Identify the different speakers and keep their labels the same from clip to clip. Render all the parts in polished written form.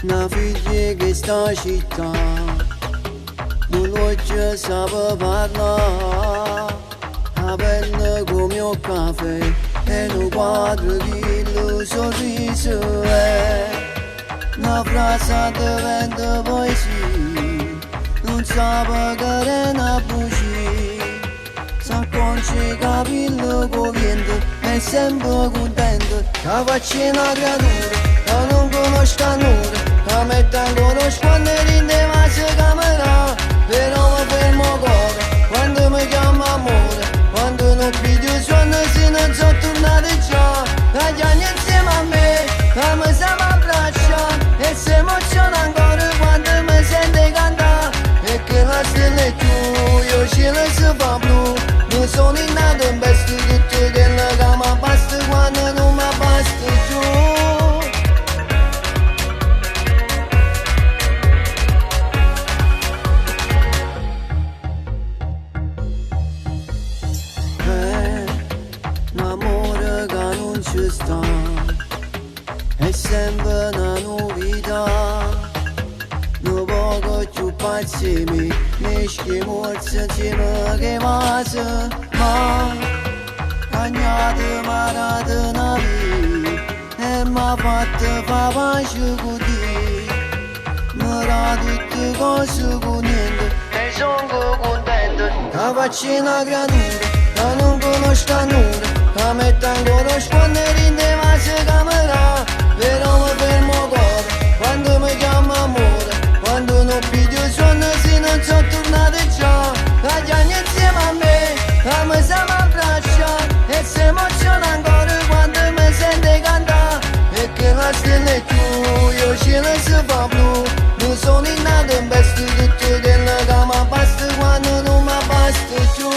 Speaker 1: Una figlia che sta città non voglio sapere parlare, la pelle come un caffè e un quadro che lo sorriso è. Una frase diventa poesia, non sape che è una bugia, s'acconcia capello con vento, è sempre contento, che faccio una creatura, che non conosco nulla. La metto ancora quando rinde ma si camera, però mi fermo ancora quando mi chiama amore, quando non piglio suono se non so tornare già, dagli anni insieme a me, la mi siamo abbracciati e si emoziona ancora quando mi sente cantare, e che la stella è tu, io cielo si fa blu, non sono nato in bestia tutto quello che mi basta quando non mi basta giù. L'amore che non ci sta è sempre una novità, non poco più pazzimi, mischi morsi insieme che masa, ma cagnate marate una vita e m'ha fatto fa pace con te, mi dà tutte cose con niente e sono contento, che faccio una creatura che non conosco nulla, che metto ancora quando rinde ma si camera, però mi fermo ancora quando mi chiama amore, quando non piglio suono se non so tornare già, dagli anni insieme a me, che mi siamo abbracciati e si emoziona ancora quando mi sente cantare, e che la stella è tu, io cielo si fa blu, non sono nato in bestia tutto quello che mi basta quando non mi basta più.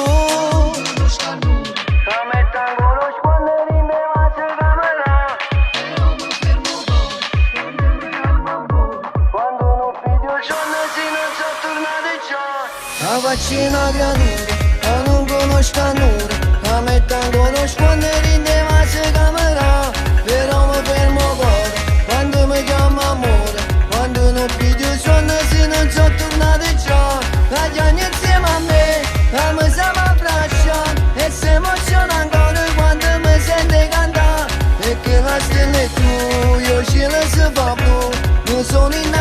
Speaker 1: Faccio una creatura che non conosco nulla, che metto ancora quando rinde ma si camera, però mi fermo ancora quando mi chiama amore, quando non piglio suono se non so tornare già, dagli anni insieme a me, che mi siamo abbracciati e si emoziona ancora quando mi sente cantare, e che la stella è tu, io cielo si fa blu, non sono in